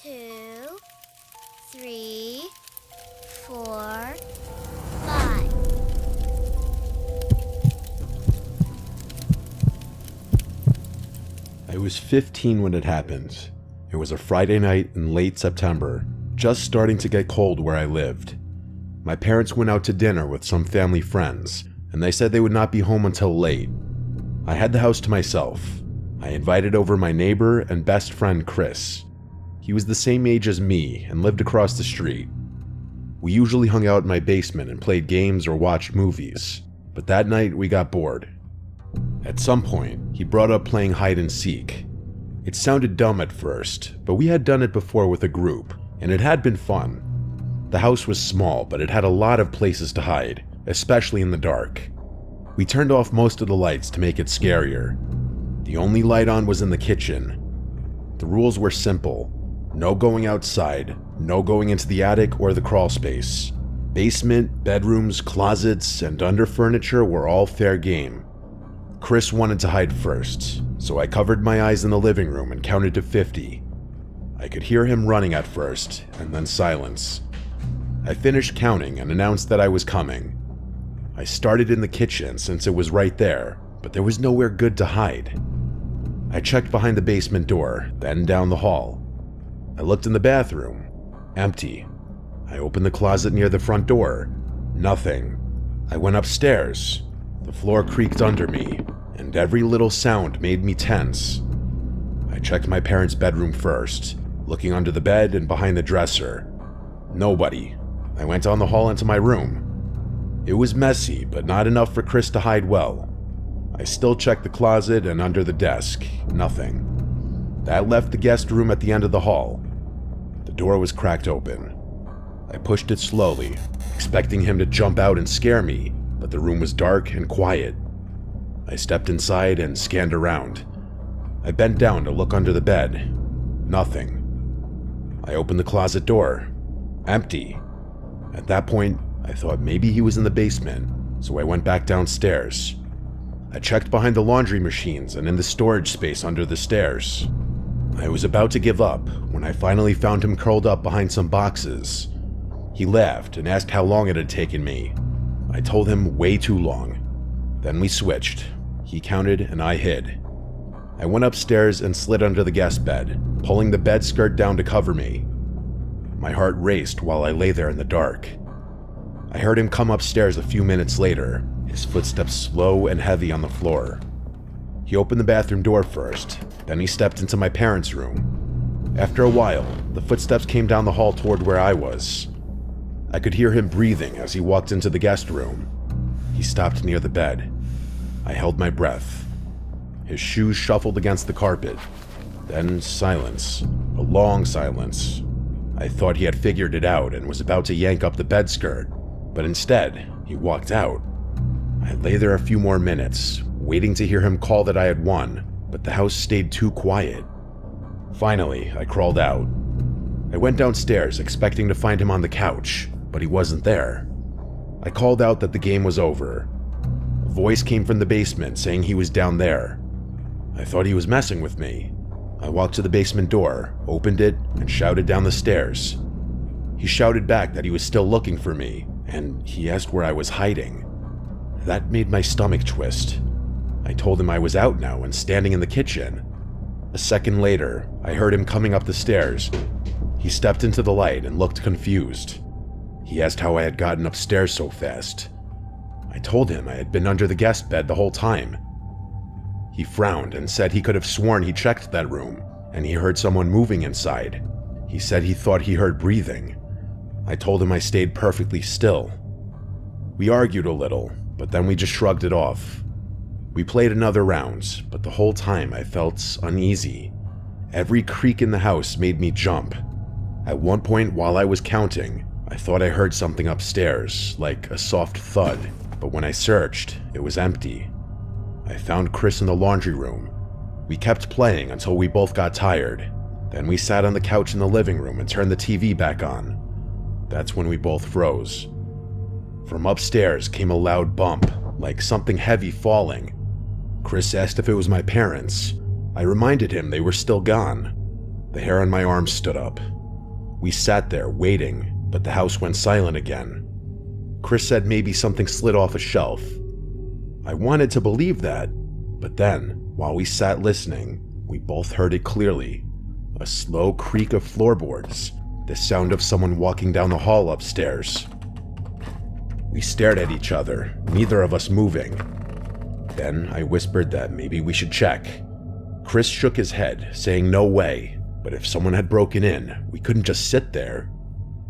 2, 3, 4, 5. I was 15 when it happened. It was a Friday night in late September, just starting to get cold where I lived. My parents went out to dinner with some family friends, and they said they would not be home until late. I had the house to myself. I invited over my neighbor and best friend Chris. He was the same age as me and lived across the street. We usually hung out in my basement and played games or watched movies, but that night we got bored. At some point, he brought up playing hide and seek. It sounded dumb at first, but we had done it before with a group, and it had been fun. The house was small, but it had a lot of places to hide, especially in the dark. We turned off most of the lights to make it scarier. The only light on was in the kitchen. The rules were simple. No going outside, no going into the attic or the crawl space. Basement, bedrooms, closets, and under furniture were all fair game. Chris wanted to hide first, so I covered my eyes in the living room and counted to 50. I could hear him running at first, and then silence. I finished counting and announced that I was coming. I started in the kitchen since it was right there, but there was nowhere good to hide. I checked behind the basement door, then down the hall. I looked in the bathroom. Empty. I opened the closet near the front door. Nothing. I went upstairs. The floor creaked under me, and every little sound made me tense. I checked my parents' bedroom first, looking under the bed and behind the dresser. Nobody. I went down the hall into my room. It was messy, but not enough for Chris to hide well. I still checked the closet and under the desk. Nothing. That left the guest room at the end of the hall. The door was cracked open. I pushed it slowly, expecting him to jump out and scare me, but the room was dark and quiet. I stepped inside and scanned around. I bent down to look under the bed. Nothing. I opened the closet door. Empty. At that point, I thought maybe he was in the basement, so I went back downstairs. I checked behind the laundry machines and in the storage space under the stairs. I was about to give up when I finally found him curled up behind some boxes. He laughed and asked how long it had taken me. I told him way too long. Then we switched. He counted and I hid. I went upstairs and slid under the guest bed, pulling the bed skirt down to cover me. My heart raced while I lay there in the dark. I heard him come upstairs a few minutes later, his footsteps slow and heavy on the floor. He opened the bathroom door first, then he stepped into my parents' room. After a while, the footsteps came down the hall toward where I was. I could hear him breathing as he walked into the guest room. He stopped near the bed. I held my breath. His shoes shuffled against the carpet. Then silence. A long silence. I thought he had figured it out and was about to yank up the bed skirt, but instead, he walked out. I lay there a few more minutes, waiting to hear him call that I had won, but the house stayed too quiet. Finally, I crawled out. I went downstairs expecting to find him on the couch, but he wasn't there. I called out that the game was over. A voice came from the basement saying he was down there. I thought he was messing with me. I walked to the basement door, opened it, and shouted down the stairs. He shouted back that he was still looking for me, and he asked where I was hiding. That made my stomach twist. I told him I was out now and standing in the kitchen. A second later, I heard him coming up the stairs. He stepped into the light and looked confused. He asked how I had gotten upstairs so fast. I told him I had been under the guest bed the whole time. He frowned and said he could have sworn he checked that room, and he heard someone moving inside. He said he thought he heard breathing. I told him I stayed perfectly still. We argued a little, but then we just shrugged it off. We played another round, but the whole time I felt uneasy. Every creak in the house made me jump. At one point while I was counting, I thought I heard something upstairs, like a soft thud, but when I searched, it was empty. I found Chris in the laundry room. We kept playing until we both got tired. Then we sat on the couch in the living room and turned the TV back on. That's when we both froze. From upstairs came a loud bump, like something heavy falling. Chris asked if it was my parents. I reminded him they were still gone. The hair on my arm stood up. We sat there waiting, but the house went silent again. Chris said maybe something slid off a shelf. I wanted to believe that, but then, while we sat listening, we both heard it clearly. A slow creak of floorboards, the sound of someone walking down the hall upstairs. We stared at each other, neither of us moving. Then I whispered that maybe we should check. Chris shook his head, saying no way, but if someone had broken in, we couldn't just sit there.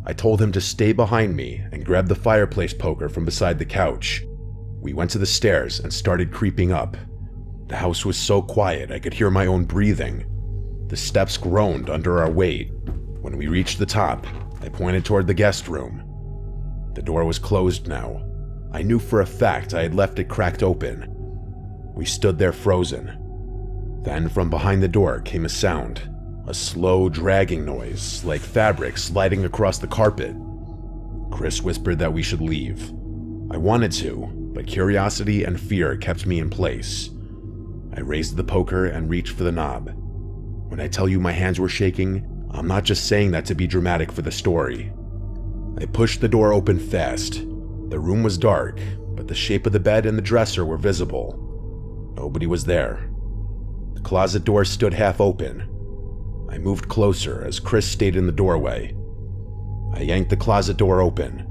I told him to stay behind me and grab the fireplace poker from beside the couch. We went to the stairs and started creeping up. The house was so quiet I could hear my own breathing. The steps groaned under our weight. When we reached the top, I pointed toward the guest room. The door was closed now. I knew for a fact I had left it cracked open. We stood there frozen. Then from behind the door came a sound, a slow dragging noise, like fabric sliding across the carpet. Chris whispered that we should leave. I wanted to, but curiosity and fear kept me in place. I raised the poker and reached for the knob. When I tell you my hands were shaking, I'm not just saying that to be dramatic for the story. I pushed the door open fast. The room was dark, but the shape of the bed and the dresser were visible. Nobody was there. The closet door stood half open. I moved closer as Chris stayed in the doorway. I yanked the closet door open.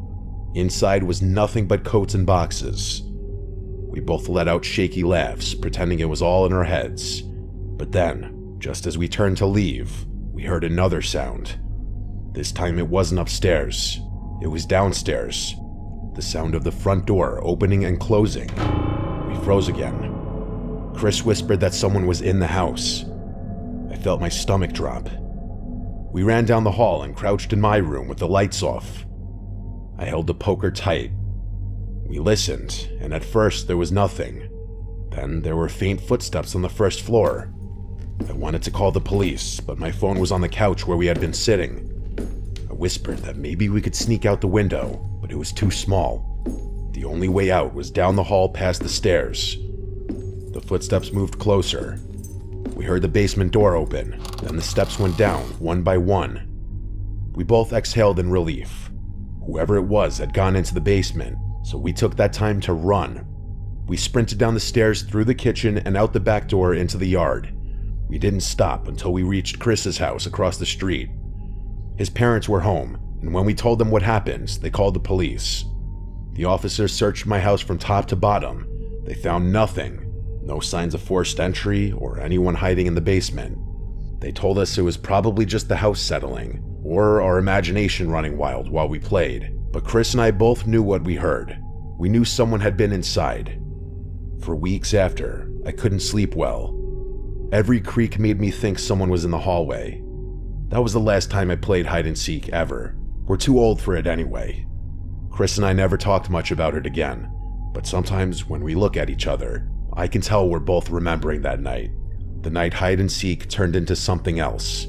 Inside was nothing but coats and boxes. We both let out shaky laughs, pretending it was all in our heads. But then, just as we turned to leave, we heard another sound. This time it wasn't upstairs. It was downstairs. The sound of the front door opening and closing. We froze again. Chris whispered that someone was in the house. I felt my stomach drop. We ran down the hall and crouched in my room with the lights off. I held the poker tight. We listened, and at first there was nothing. Then there were faint footsteps on the first floor. I wanted to call the police, but my phone was on the couch where we had been sitting. I whispered that maybe we could sneak out the window, but it was too small. The only way out was down the hall past the stairs. The footsteps moved closer. We heard the basement door open, then the steps went down one by one. We both exhaled in relief. Whoever it was had gone into the basement, so we took that time to run. We sprinted down the stairs through the kitchen and out the back door into the yard. We didn't stop until we reached Chris's house across the street. His parents were home, and when we told them what happened, they called the police. The officers searched my house from top to bottom. They found nothing. No signs of forced entry or anyone hiding in the basement. They told us it was probably just the house settling, or our imagination running wild while we played. But Chris and I both knew what we heard. We knew someone had been inside. For weeks after, I couldn't sleep well. Every creak made me think someone was in the hallway. That was the last time I played hide and seek ever. We're too old for it anyway. Chris and I never talked much about it again, but sometimes when we look at each other, I can tell we're both remembering that night. The night hide and seek turned into something else.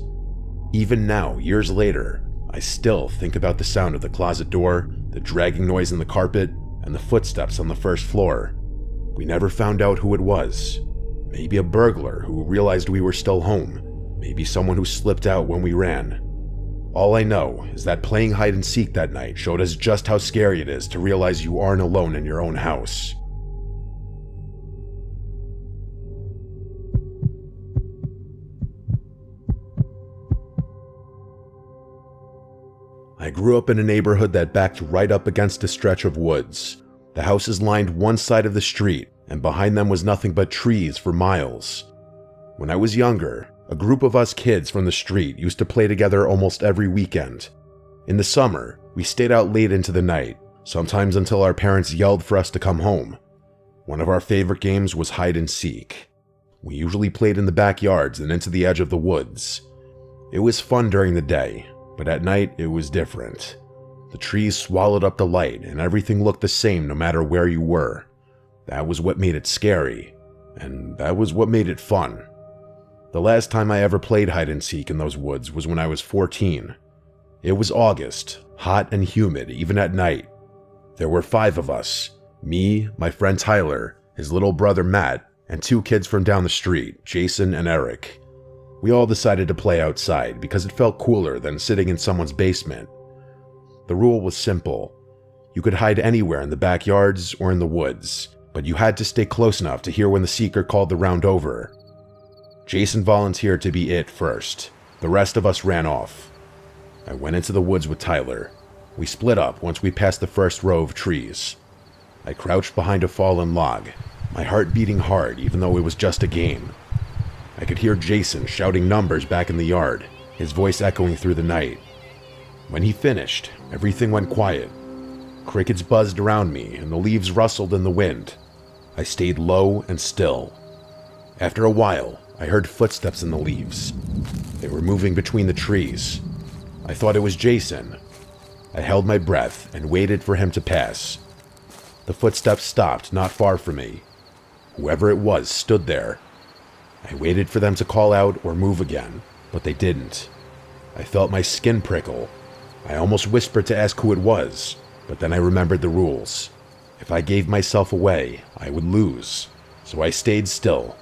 Even now, years later, I still think about the sound of the closet door, the dragging noise in the carpet, and the footsteps on the first floor. We never found out who it was. Maybe a burglar who realized we were still home. Maybe someone who slipped out when we ran. All I know is that playing hide and seek that night showed us just how scary it is to realize you aren't alone in your own house. I grew up in a neighborhood that backed right up against a stretch of woods. The houses lined one side of the street, and behind them was nothing but trees for miles. When I was younger, a group of us kids from the street used to play together almost every weekend. In the summer, we stayed out late into the night, sometimes until our parents yelled for us to come home. One of our favorite games was hide and seek. We usually played in the backyards and into the edge of the woods. It was fun during the day, but at night it was different. The trees swallowed up the light and everything looked the same no matter where you were. That was what made it scary, and that was what made it fun. The last time I ever played hide and seek in those woods was when I was 14. It was August, hot and humid even at night. There were 5 of us, me, my friend Tyler, his little brother Matt, and 2 kids from down the street, Jason and Eric. We all decided to play outside because it felt cooler than sitting in someone's basement. The rule was simple. You could hide anywhere in the backyards or in the woods, but you had to stay close enough to hear when the seeker called the round over. Jason volunteered to be it first. The rest of us ran off. I went into the woods with Tyler. We split up once we passed the first row of trees. I crouched behind a fallen log, my heart beating hard even though it was just a game. I could hear Jason shouting numbers back in the yard, his voice echoing through the night. When he finished, everything went quiet. Crickets buzzed around me and the leaves rustled in the wind. I stayed low and still. After a while, I heard footsteps in the leaves. They were moving between the trees. I thought it was Jason. I held my breath and waited for him to pass. The footsteps stopped not far from me. Whoever it was stood there. I waited for them to call out or move again, but they didn't. I felt my skin prickle. I almost whispered to ask who it was, but then I remembered the rules. If I gave myself away, I would lose, so I stayed still.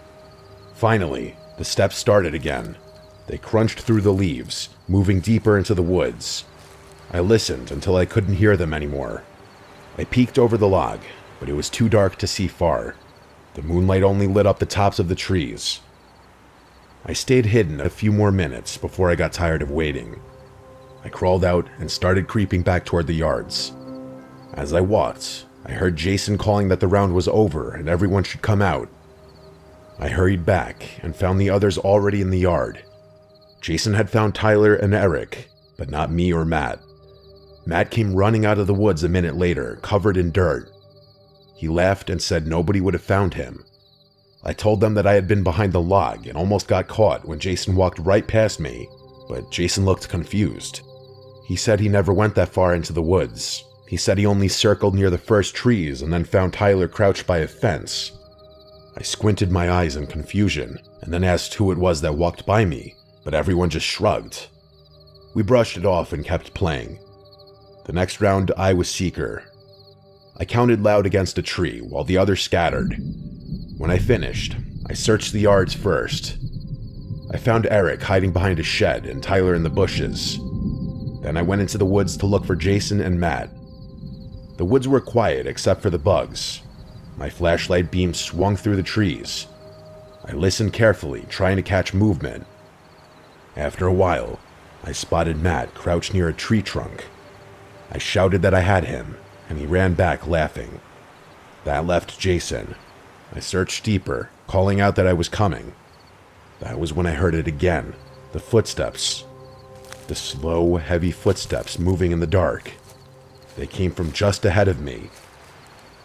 Finally, the steps started again. They crunched through the leaves, moving deeper into the woods. I listened until I couldn't hear them anymore. I peeked over the log, but it was too dark to see far. The moonlight only lit up the tops of the trees. I stayed hidden a few more minutes before I got tired of waiting. I crawled out and started creeping back toward the yards. As I walked, I heard Jason calling that the round was over and everyone should come out. I hurried back and found the others already in the yard. Jason had found Tyler and Eric, but not me or Matt. Matt came running out of the woods a minute later, covered in dirt. He laughed and said nobody would have found him. I told them that I had been behind the log and almost got caught when Jason walked right past me, but Jason looked confused. He said he never went that far into the woods. He said he only circled near the first trees and then found Tyler crouched by a fence. I squinted my eyes in confusion and then asked who it was that walked by me, but everyone just shrugged. We brushed it off and kept playing. The next round, I was seeker. I counted loud against a tree while the others scattered. When I finished, I searched the yards first. I found Eric hiding behind a shed and Tyler in the bushes. Then I went into the woods to look for Jason and Matt. The woods were quiet except for the bugs. My flashlight beam swung through the trees. I listened carefully, trying to catch movement. After a while, I spotted Matt crouched near a tree trunk. I shouted that I had him, and he ran back laughing. That left Jason. I searched deeper, calling out that I was coming. That was when I heard it again, the footsteps. The slow, heavy footsteps moving in the dark. They came from just ahead of me.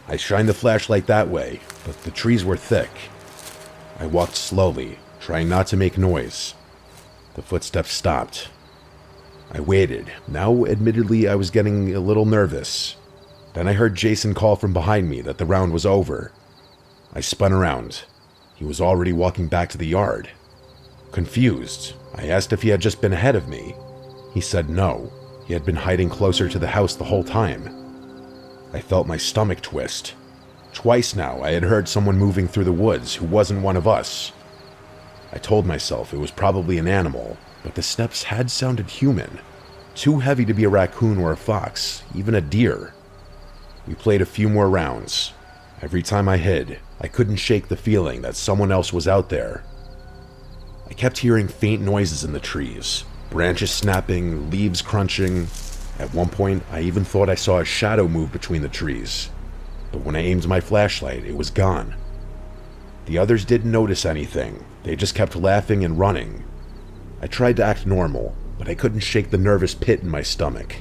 I shined the flashlight that way, but the trees were thick. I walked slowly, trying not to make noise. The footsteps stopped. I waited. Now, admittedly, I was getting a little nervous. Then I heard Jason call from behind me that the round was over. I spun around. He was already walking back to the yard. Confused, I asked if he had just been ahead of me. He said no. He had been hiding closer to the house the whole time. I felt my stomach twist. Twice now I had heard someone moving through the woods who wasn't one of us. I told myself it was probably an animal, but the steps had sounded human. Too heavy to be a raccoon or a fox, even a deer. We played a few more rounds. Every time I hid, I couldn't shake the feeling that someone else was out there. I kept hearing faint noises in the trees, branches snapping, leaves crunching. At one point, I even thought I saw a shadow move between the trees. But when I aimed my flashlight, it was gone. The others didn't notice anything. They just kept laughing and running. I tried to act normal, but I couldn't shake the nervous pit in my stomach.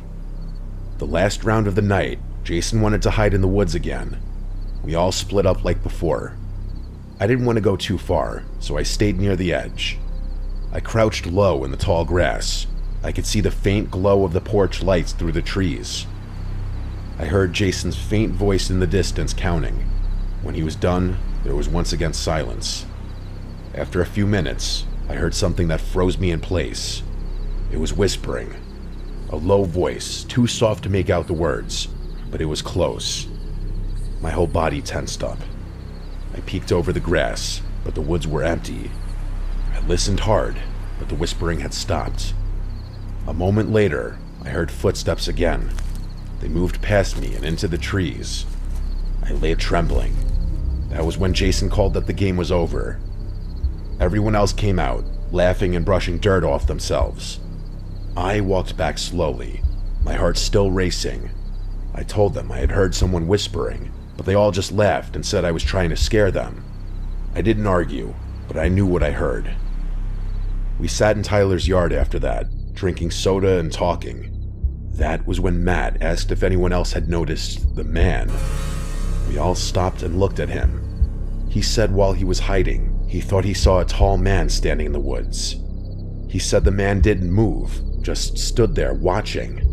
The last round of the night, Jason wanted to hide in the woods again. We all split up like before. I didn't want to go too far, so I stayed near the edge. I crouched low in the tall grass. I could see the faint glow of the porch lights through the trees. I heard Jason's faint voice in the distance counting. When he was done, there was once again silence. After a few minutes, I heard something that froze me in place. It was whispering. A low voice, too soft to make out the words, but it was close. My whole body tensed up. I peeked over the grass, but the woods were empty. I listened hard, but the whispering had stopped. A moment later, I heard footsteps again. They moved past me and into the trees. I lay trembling. That was when Jason called that the game was over. Everyone else came out, laughing and brushing dirt off themselves. I walked back slowly, my heart still racing. I told them I had heard someone whispering, but they all just laughed and said I was trying to scare them. I didn't argue, but I knew what I heard. We sat in Tyler's yard after that, drinking soda and talking. That was when Matt asked if anyone else had noticed the man. We all stopped and looked at him. He said while he was hiding, he thought he saw a tall man standing in the woods. He said the man didn't move, just stood there watching.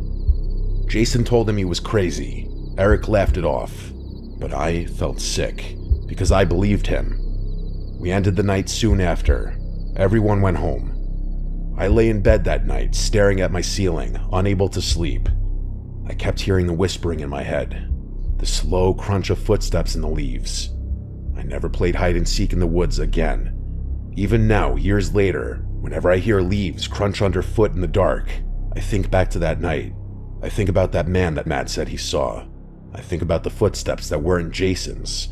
Jason told him he was crazy. Eric laughed it off, but I felt sick because I believed him. We ended the night soon after. Everyone went home. I lay in bed that night, staring at my ceiling, unable to sleep. I kept hearing the whispering in my head, the slow crunch of footsteps in the leaves. I never played hide and seek in the woods again. Even now, years later, whenever I hear leaves crunch underfoot in the dark, I think back to that night. I think about that man that Matt said he saw. I think about the footsteps that weren't Jason's,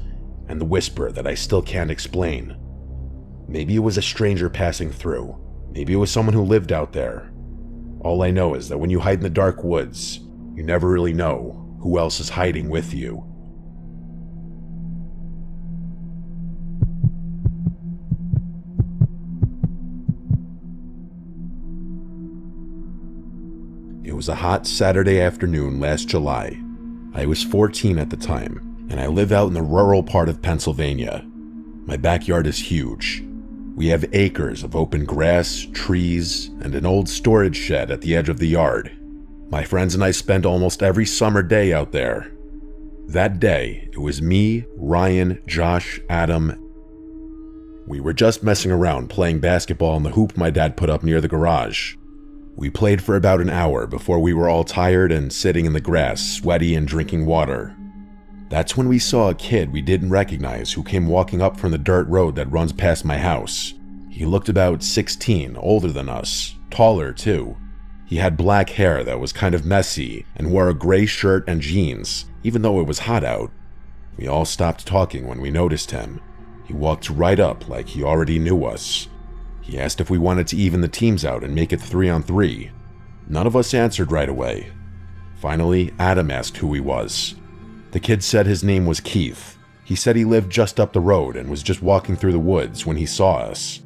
and the whisper that I still can't explain. Maybe it was a stranger passing through. Maybe it was someone who lived out there. All I know is that when you hide in the dark woods, you never really know who else is hiding with you. It was a hot Saturday afternoon last July. I was 14 at the time, and I live out in the rural part of Pennsylvania. My backyard is huge. We have acres of open grass, trees, and an old storage shed at the edge of the yard. My friends and I spend almost every summer day out there. That day, it was me, Ryan, Josh, Adam. We were just messing around playing basketball on the hoop my dad put up near the garage. We played for about an hour before we were all tired and sitting in the grass, sweaty and drinking water. That's when we saw a kid we didn't recognize who came walking up from the dirt road that runs past my house. He looked about 16, older than us, taller too. He had black hair that was kind of messy and wore a gray shirt and jeans, even though it was hot out. We all stopped talking when we noticed him. He walked right up like he already knew us. He asked if we wanted to even the teams out and make it 3-on-3. None of us answered right away. Finally, Adam asked who he was. The kid said his name was Keith. He said he lived just up the road and was just walking through the woods when he saw us.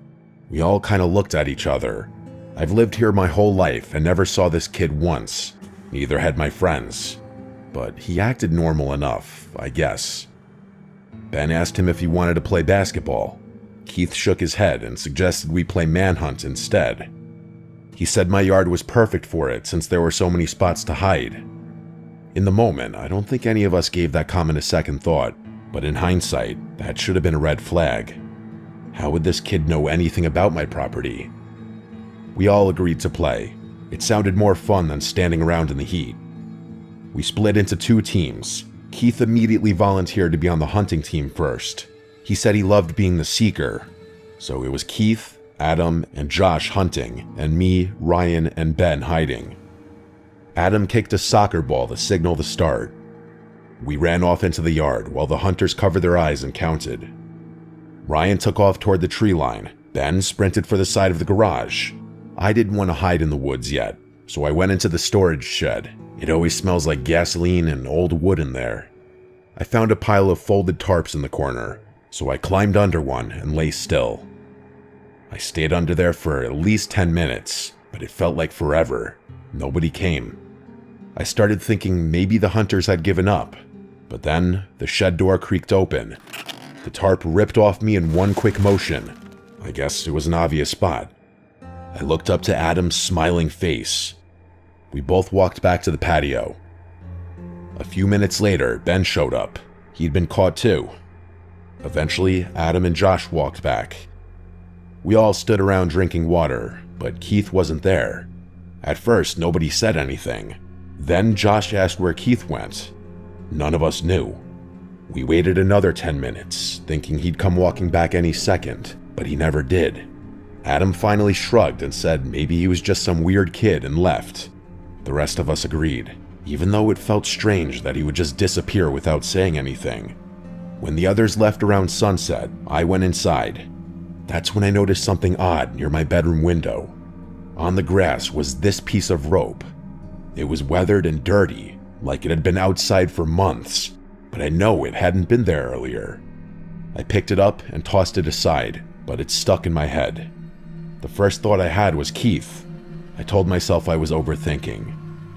We all kind of looked at each other. I've lived here my whole life and never saw this kid once. Neither had my friends. But he acted normal enough, I guess. Ben asked him if he wanted to play basketball. Keith shook his head and suggested we play manhunt instead. He said my yard was perfect for it since there were so many spots to hide. In the moment, I don't think any of us gave that comment a second thought, but in hindsight, that should have been a red flag. How would this kid know anything about my property? We all agreed to play. It sounded more fun than standing around in the heat. We split into 2 teams. Keith immediately volunteered to be on the hunting team first. He said he loved being the seeker. So it was Keith, Adam, and Josh hunting, and me, Ryan, and Ben hiding. Adam kicked a soccer ball to signal the start. We ran off into the yard while the hunters covered their eyes and counted. Ryan took off toward the tree line. Ben sprinted for the side of the garage. I didn't want to hide in the woods yet, so I went into the storage shed. It always smells like gasoline and old wood in there. I found a pile of folded tarps in the corner, so I climbed under one and lay still. I stayed under there for at least 10 minutes, but it felt like forever. Nobody came. I started thinking maybe the hunters had given up, but then the shed door creaked open. The tarp ripped off me in one quick motion. I guess it was an obvious spot. I looked up to Adam's smiling face. We both walked back to the patio. A few minutes later, Ben showed up. He'd been caught too. Eventually, Adam and Josh walked back. We all stood around drinking water, but Keith wasn't there. At first, nobody said anything. Then Josh asked where Keith went. None of us knew. We waited another 10 minutes, thinking he'd come walking back any second, but he never did. Adam finally shrugged and said maybe he was just some weird kid and left. The rest of us agreed, even though it felt strange that he would just disappear without saying anything. When the others left around sunset, I went inside. That's when I noticed something odd near my bedroom window. On the grass was this piece of rope. It was weathered and dirty, like it had been outside for months, but I know it hadn't been there earlier. I picked it up and tossed it aside, but it stuck in my head. The first thought I had was Keith. I told myself I was overthinking,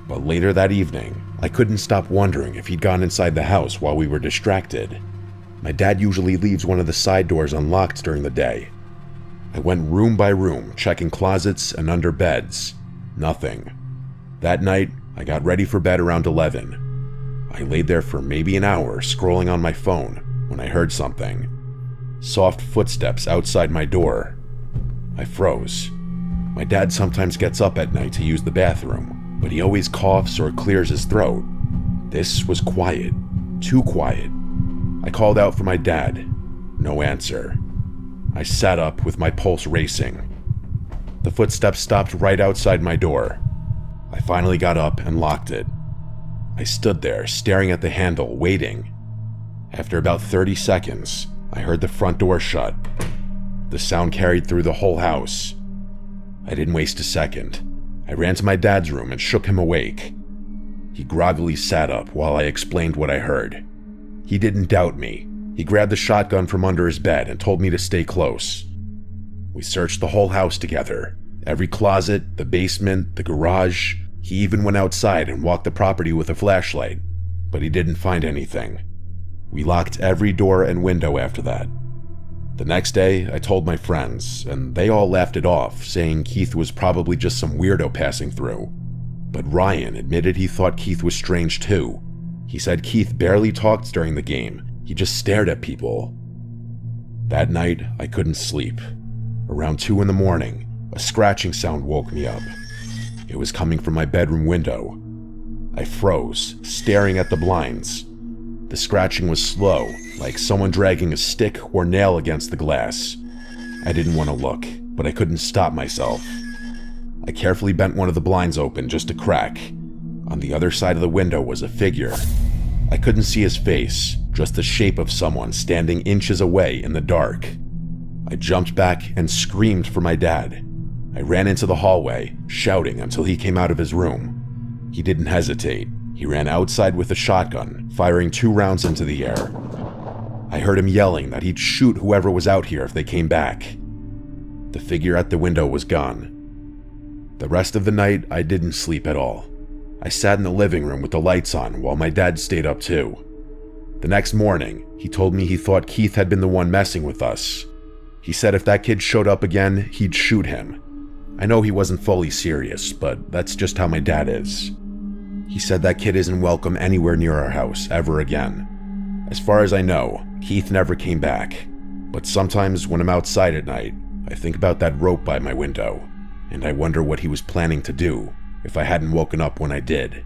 but later that evening, I couldn't stop wondering if he'd gone inside the house while we were distracted. My dad usually leaves one of the side doors unlocked during the day. I went room by room, checking closets and under beds. Nothing. That night, I got ready for bed around 11. I laid there for maybe an hour scrolling on my phone when I heard something. Soft footsteps outside my door. I froze. My dad sometimes gets up at night to use the bathroom, but he always coughs or clears his throat. This was quiet. Too quiet. I called out for my dad. No answer. I sat up with my pulse racing. The footsteps stopped right outside my door. I finally got up and locked it. I stood there, staring at the handle, waiting. After about 30 seconds, I heard the front door shut. The sound carried through the whole house. I didn't waste a second. I ran to my dad's room and shook him awake. He groggily sat up while I explained what I heard. He didn't doubt me. He grabbed the shotgun from under his bed and told me to stay close. We searched the whole house together. Every closet, the basement, the garage. He even went outside and walked the property with a flashlight, but he didn't find anything. We locked every door and window after that. The next day, I told my friends, and they all laughed it off, saying Keith was probably just some weirdo passing through. But Ryan admitted he thought Keith was strange too. He said Keith barely talked during the game. He just stared at people. That night, I couldn't sleep. Around 2 in the morning, a scratching sound woke me up. It was coming from my bedroom window. I froze, staring at the blinds. The scratching was slow, like someone dragging a stick or nail against the glass. I didn't want to look, but I couldn't stop myself. I carefully bent one of the blinds open just a crack. On the other side of the window was a figure. I couldn't see his face, just the shape of someone standing inches away in the dark. I jumped back and screamed for my dad. I ran into the hallway, shouting until he came out of his room. He didn't hesitate. He ran outside with a shotgun, firing 2 rounds into the air. I heard him yelling that he'd shoot whoever was out here if they came back. The figure at the window was gone. The rest of the night, I didn't sleep at all. I sat in the living room with the lights on while my dad stayed up too. The next morning, he told me he thought Keith had been the one messing with us. He said if that kid showed up again, he'd shoot him. I know he wasn't fully serious, but that's just how my dad is. He said that kid isn't welcome anywhere near our house ever again. As far as I know, Keith never came back. But sometimes when I'm outside at night, I think about that rope by my window, and I wonder what he was planning to do if I hadn't woken up when I did.